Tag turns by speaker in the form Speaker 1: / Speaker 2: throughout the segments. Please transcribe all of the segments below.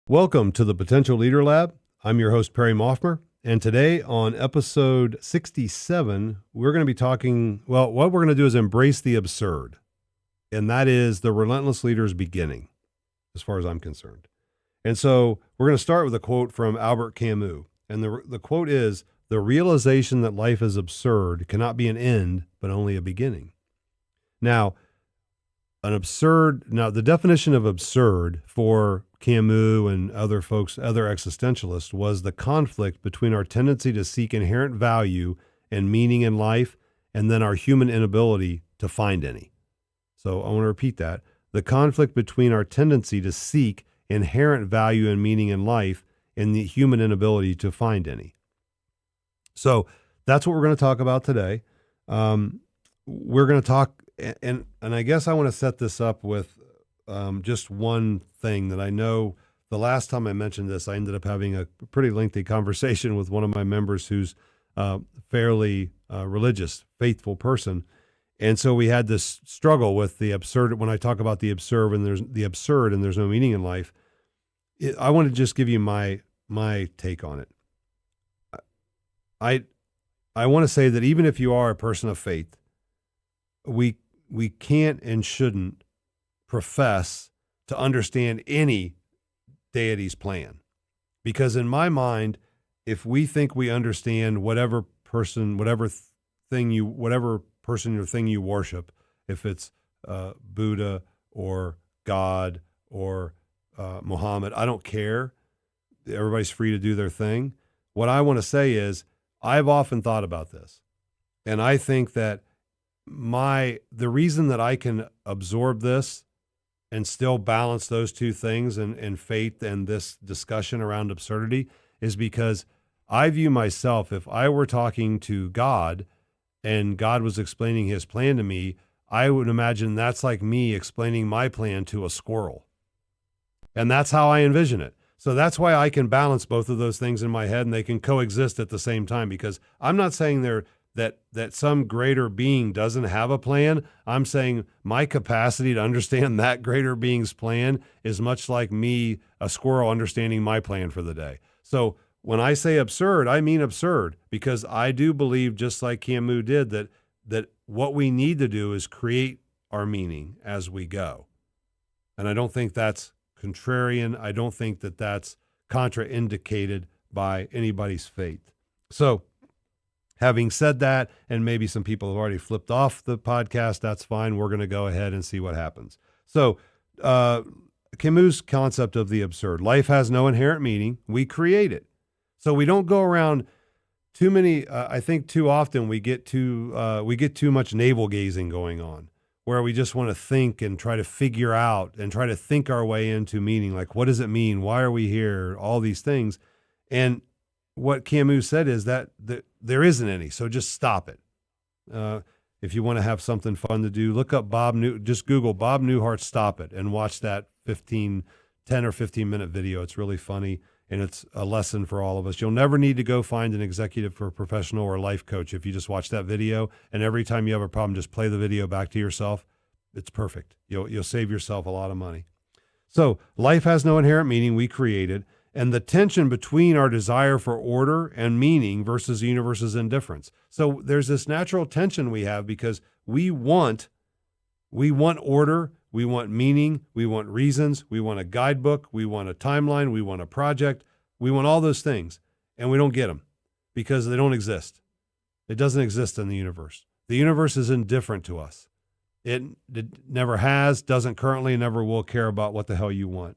Speaker 1: Welcome to the Potential Leader Lab. I'm your host, Perry Moffmer, and today on episode 67, we're going to be talking, what we're going to do is embrace the absurd, and that is the relentless leader's beginning, as far as I'm concerned. And so we're going to start with a quote from Albert Camus, and the quote is, "The realization that life is absurd cannot be an end, but only a beginning." Now, the definition of absurd for Camus and other folks, other existentialists, was the conflict between our tendency to seek inherent value and meaning in life and then our human inability to find any. So I want to repeat that. The conflict between our tendency to seek inherent value and meaning in life and the human inability to find any. So that's what we're going to talk about today. We're going to talk, and I guess I want to set this up with just one thing that I know. The last time I mentioned this, I ended up having a pretty lengthy conversation with one of my members who's fairly religious, faithful person. And so we had this struggle with the absurd. When I talk about the absurd and there's no meaning in life, I want to just give you my take on it. I want to say that even if you are a person of faith, we can't and shouldn't profess to understand any deity's plan. Because in my mind, if we think we understand whatever person or thing you worship, if it's Buddha or God or Muhammad, I don't care. Everybody's free to do their thing. What I want to say is, I've often thought about this, and I think that the reason that I can absorb this and still balance those two things in faith and this discussion around absurdity is because I view myself, if I were talking to God and God was explaining his plan to me, I would imagine that's like me explaining my plan to a squirrel. And that's how I envision it. So that's why I can balance both of those things in my head and they can coexist at the same time, because I'm not saying that some greater being doesn't have a plan. I'm saying my capacity to understand that greater being's plan is much like me, a squirrel, understanding my plan for the day. So when I say absurd, I mean absurd, because I do believe, just like Camus did, that what we need to do is create our meaning as we go. And I don't think that's contrarian. I don't think that that's contraindicated by anybody's faith. So having said that, and maybe some people have already flipped off the podcast, that's fine. We're going to go ahead and see what happens. So Camus' concept of the absurd. Life has no inherent meaning. We create it. So we don't go around too many. I think too often we get too much navel gazing going on, where we just want to think and try to figure out and try to think our way into meaning. Like, what does it mean? Why are we here? All these things. And what Camus said is that there isn't any, so just stop it. If you want to have something fun to do, look up just Google Bob Newhart's Stop It and watch that 10 or 15 minute video. It's really funny, and it's a lesson for all of us. You'll never need to go find an executive or professional or life coach if you just watch that video, and every time you have a problem, just play the video back to yourself. It's perfect. You'll save yourself a lot of money. So life has no inherent meaning. We create it. And the tension between our desire for order and meaning versus the universe's indifference. So there's this natural tension we have because we want order, we want meaning, we want reasons, we want a guidebook, we want a timeline, we want a project, we want all those things, and we don't get them because they don't exist. It doesn't exist in the universe. The universe is indifferent to us. It never has, doesn't currently, never will care about what the hell you want.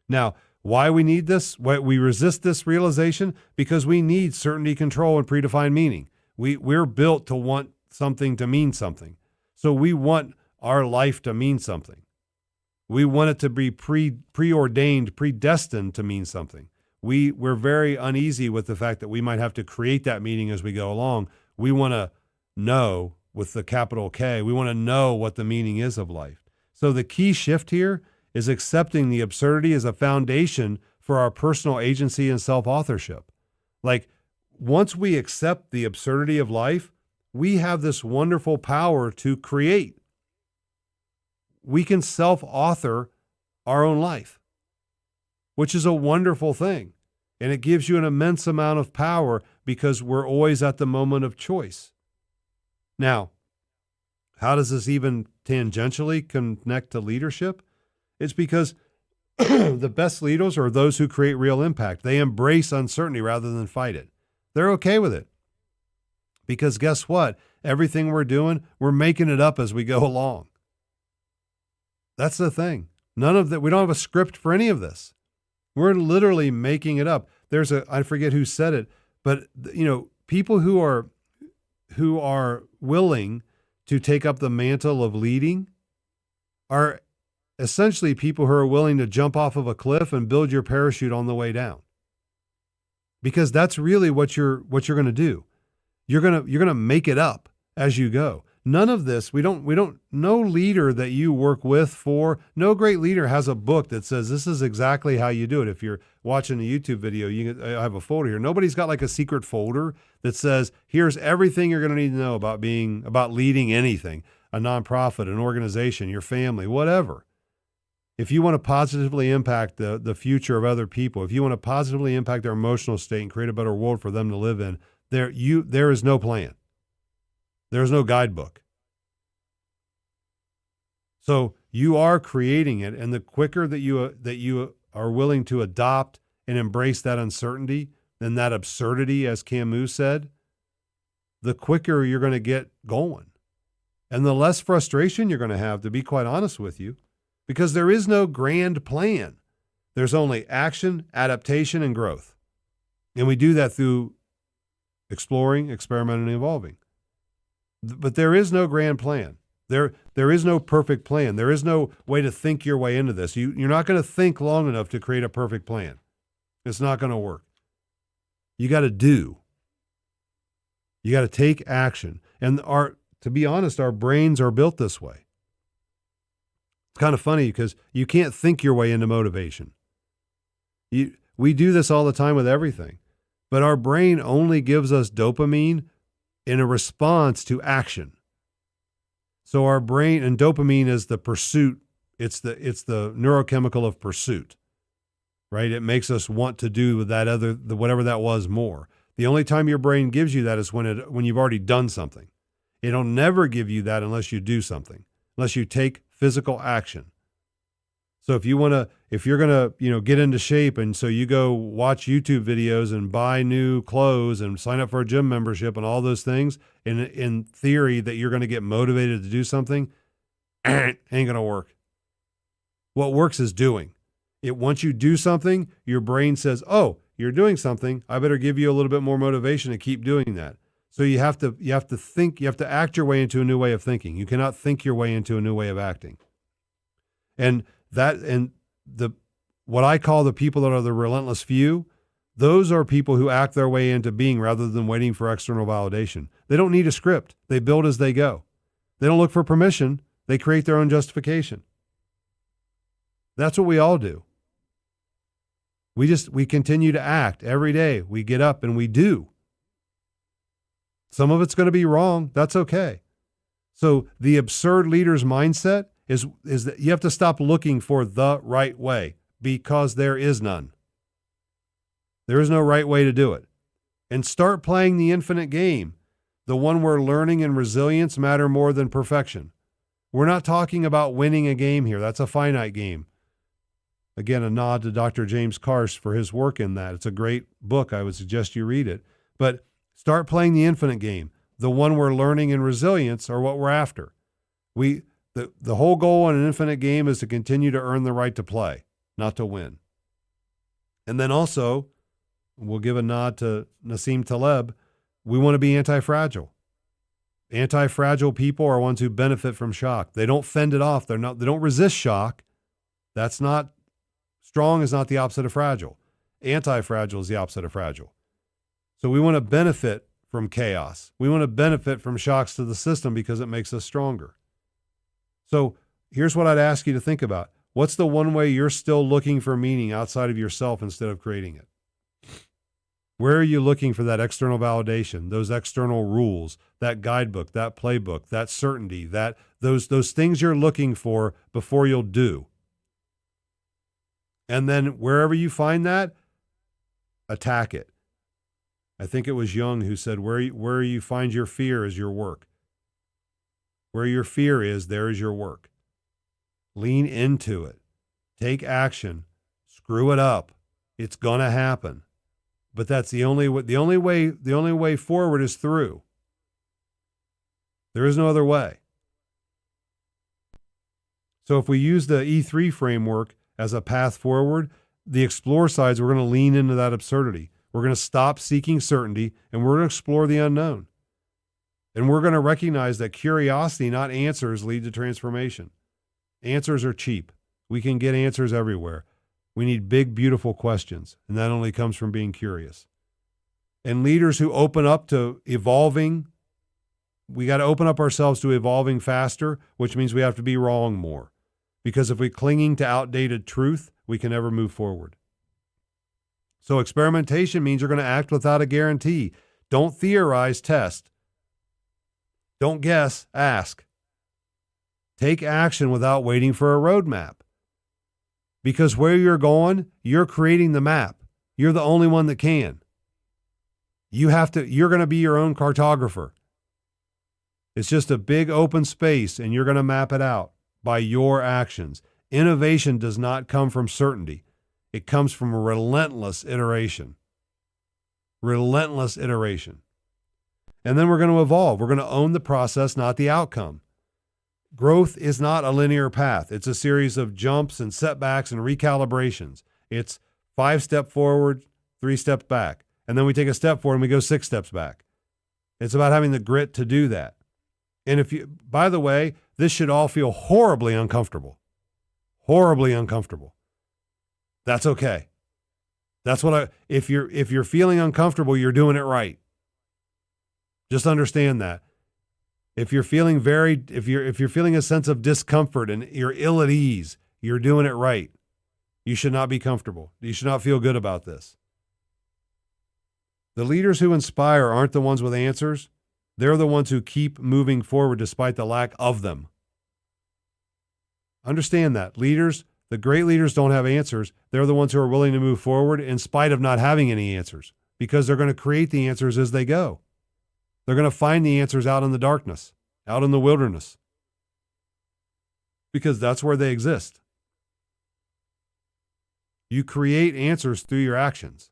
Speaker 1: Now, why we need this? Why we resist this realization? Because we need certainty, control, and predefined meaning. We're built to want something to mean something. So we want our life to mean something. We want it to be preordained, predestined to mean something. We're very uneasy with the fact that we might have to create that meaning as we go along. We want to know, with the capital K, we want to know what the meaning is of life. So the key shift here is accepting the absurdity as a foundation for our personal agency and self-authorship. Like, once we accept the absurdity of life, we have this wonderful power to create. We can self-author our own life, which is a wonderful thing. And it gives you an immense amount of power because we're always at the moment of choice. Now, how does this even tangentially connect to leadership? It's because the best leaders are those who create real impact. They embrace uncertainty rather than fight it. They're okay with it. Because guess what? Everything we're doing, we're making it up as we go along. That's the thing. None of that. We don't have a script for any of this. We're literally making it up. I forget who said it, but people who are willing to take up the mantle of leading are essentially people who are willing to jump off of a cliff and build your parachute on the way down. Because that's really what you're going to do. You're going to make it up as you go. None of this, no leader that you work with no great leader has a book that says this is exactly how you do it. If you're watching a YouTube video, I have a folder here. Nobody's got like a secret folder that says, here's everything you're going to need to know about leading anything, a nonprofit, an organization, your family, whatever. If you want to positively impact the future of other people, if you want to positively impact their emotional state and create a better world for them to live in, there is no plan. There's no guidebook. So you are creating it, and the quicker that you are willing to adopt and embrace that uncertainty and that absurdity, as Camus said, the quicker you're going to get going. And the less frustration you're going to have, to be quite honest with you, because there is no grand plan. There's only action, adaptation, and growth. And we do that through exploring, experimenting, and evolving. But there is no grand plan. There is no perfect plan. There is no way to think your way into this. You're not going to think long enough to create a perfect plan. It's not going to work. You got to do. You got to take action. And to be honest, our brains are built this way. It's kind of funny because you can't think your way into motivation. We do this all the time with everything, but our brain only gives us dopamine in a response to action. So our brain, and dopamine is the pursuit. It's the neurochemical of pursuit, right? It makes us want to do whatever that was more. The only time your brain gives you that is when you've already done something. It'll never give you that unless you do something, unless you take physical action. So if you're going to get into shape, and so you go watch YouTube videos and buy new clothes and sign up for a gym membership and all those things, in theory that you're going to get motivated to do something, ain't going to work. What works is doing. Once you do something, your brain says, oh, you're doing something. I better give you a little bit more motivation to keep doing that. So you have to think, you have to act your way into a new way of thinking. You cannot think your way into a new way of acting. And what I call the people that are the relentless few, those are people who act their way into being rather than waiting for external validation. They don't need a script. They build as they go. They don't look for permission. They create their own justification. That's what we all do. We continue to act every day. We get up and we do. Some of it's going to be wrong. That's okay. So the absurd leader's mindset is that you have to stop looking for the right way, because there is none. There is no right way to do it. And start playing the infinite game, the one where learning and resilience matter more than perfection. We're not talking about winning a game here. That's a finite game. Again, a nod to Dr. James Karsh for his work in that. It's a great book. I would suggest you read it. But start playing the infinite game, the one where learning and resilience are what we're after. The whole goal in an infinite game is to continue to earn the right to play, not to win. And then also, we'll give a nod to Nassim Taleb, we want to be anti-fragile. Anti-fragile people are ones who benefit from shock. They don't fend it off. They don't resist shock. Strong is not the opposite of fragile. Anti-fragile is the opposite of fragile. So we want to benefit from chaos. We want to benefit from shocks to the system because it makes us stronger. So here's what I'd ask you to think about. What's the one way you're still looking for meaning outside of yourself instead of creating it? Where are you looking for that external validation, those external rules, that guidebook, that playbook, that certainty, those things you're looking for before you'll do? And then wherever you find that, attack it. I think it was Jung who said, where you find your fear is your work. Where your fear is, there is your work. Lean into it. Take action. Screw it up. It's going to happen. But that's the only way forward is through. There is no other way. So if we use the E3 framework as a path forward, the explore sides, we're going to lean into that absurdity. We're going to stop seeking certainty, and we're going to explore the unknown. And we're going to recognize that curiosity, not answers, lead to transformation. Answers are cheap. We can get answers everywhere. We need big, beautiful questions, and that only comes from being curious. And leaders who open up to evolving, we got to open up ourselves to evolving faster, which means we have to be wrong more. Because if we're clinging to outdated truth, we can never move forward. So experimentation means you're going to act without a guarantee. Don't theorize, test. Don't guess, ask. Take action without waiting for a roadmap. Because where you're going, you're creating the map. You're the only one that can. You're going to be your own cartographer. It's just a big open space, and you're going to map it out by your actions. Innovation does not come from certainty. It comes from a relentless iteration. Relentless iteration. And then we're going to evolve. We're going to own the process, not the outcome. Growth is not a linear path. It's a series of jumps and setbacks and recalibrations. It's 5 steps forward, 3 steps back. And then we take a step forward and we go 6 steps back. It's about having the grit to do that. And by the way, this should all feel horribly uncomfortable. Horribly uncomfortable. That's okay. That's if you're feeling uncomfortable, you're doing it right. Just understand that. If you're feeling if you're feeling a sense of discomfort and you're ill at ease, you're doing it right. You should not be comfortable. You should not feel good about this. The leaders who inspire aren't the ones with answers. They're the ones who keep moving forward despite the lack of them. Understand that. The great leaders don't have answers. They're the ones who are willing to move forward in spite of not having any answers, because they're going to create the answers as they go. They're going to find the answers out in the darkness, out in the wilderness, because that's where they exist. You create answers through your actions.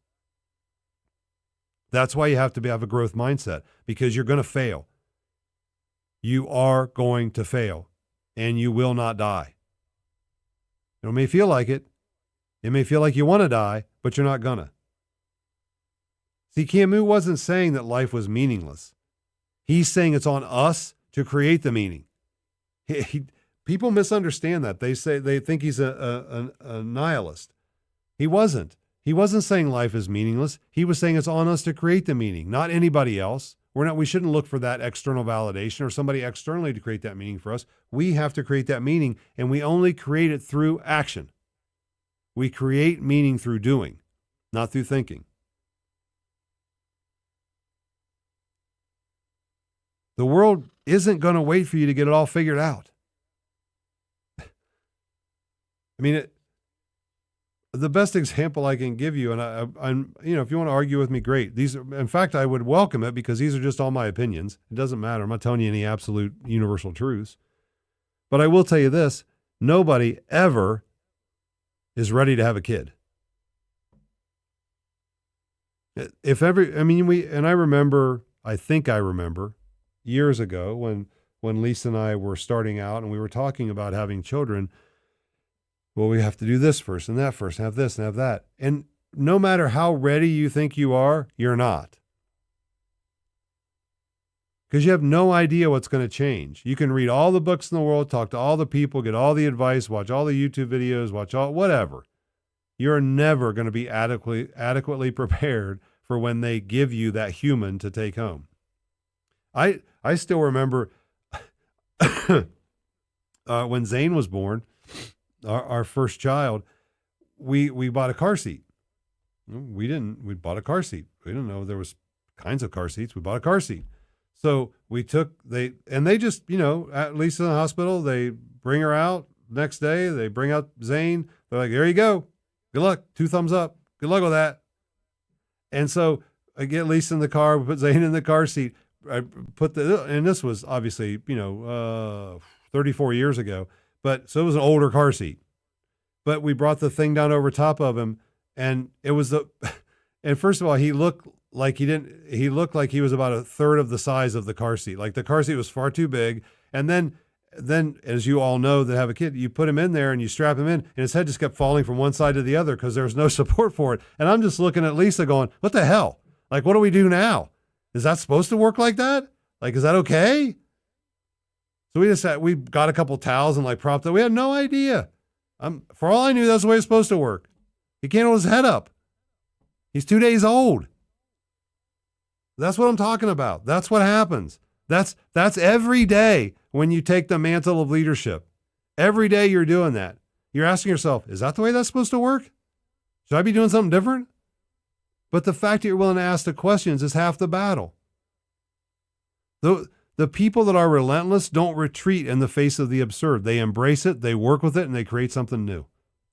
Speaker 1: That's why you have to have a growth mindset, because you're going to fail. You are going to fail, and you will not die. It may feel like it. It may feel like you want to die, but you're not gonna. See, Camus wasn't saying that life was meaningless. He's saying it's on us to create the meaning. People misunderstand that. They think he's a nihilist. He wasn't. He wasn't saying life is meaningless. He was saying it's on us to create the meaning, not anybody else. We shouldn't look for that external validation or somebody externally to create that meaning for us. We have to create that meaning, and we only create it through action. We create meaning through doing, not through thinking. The world isn't going to wait for you to get it all figured out. I mean, the best example I can give you, and I'm, if you want to argue with me, great. In fact, I would welcome it, because these are just all my opinions. It doesn't matter. I'm not telling you any absolute universal truths. But I will tell you this: nobody ever is ready to have a kid. I think I remember years ago when Lisa and I were starting out and we were talking about having children. Well, we have to do this first and that first, and have this and have that. And no matter how ready you think you are, you're not. Because you have no idea what's going to change. You can read all the books in the world, talk to all the people, get all the advice, watch all the YouTube videos, watch all whatever. You're never going to be adequately prepared for when they give you that human to take home. I still remember when Zane was born, our first child, we bought a car seat. We bought a car seat. We didn't know there was kinds of car seats. We bought a car seat. So they just, at least in the hospital, they bring her out next day. They bring out Zane. They're like, there you go. Good luck. 2 thumbs up. Good luck with that. And so I get Lisa in the car. We put Zane in the car seat. I put and this was obviously, 34 years ago, but so it was an older car seat. But we brought the thing down over top of him, and it was and first of all, he looked like he looked like he was about a third of the size of the car seat. Like the car seat was far too big. And then, as you all know that have a kid, you put him in there and you strap him in, and his head just kept falling from one side to the other because there was no support for it. And I'm just looking at Lisa going, what the hell? Like, what do we do now? Is that supposed to work like that? Like, is that okay? So we got a couple towels and like propped it. We had no idea. For all I knew, that's the way it's supposed to work. He can't hold his head up. He's 2 days old. That's what I'm talking about. That's what happens. That's every day when you take the mantle of leadership. Every day you're doing that. You're asking yourself, is that the way that's supposed to work? Should I be doing something different? But the fact that you're willing to ask the questions is half the battle. The people that are relentless don't retreat in the face of the absurd. They embrace it, they work with it, and they create something new.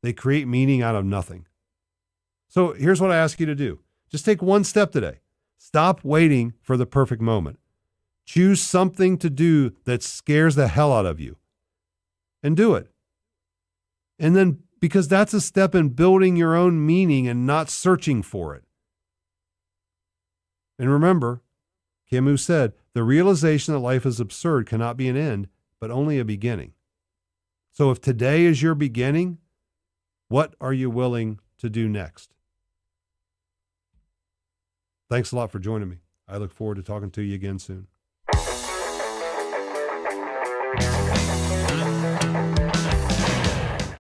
Speaker 1: They create meaning out of nothing. So here's what I ask you to do. Just take one step today. Stop waiting for the perfect moment. Choose something to do that scares the hell out of you and do it. And then, because that's a step in building your own meaning and not searching for it. And remember, Camus said, the realization that life is absurd cannot be an end, but only a beginning. So if today is your beginning, what are you willing to do next? Thanks a lot for joining me. I look forward to talking to you again soon.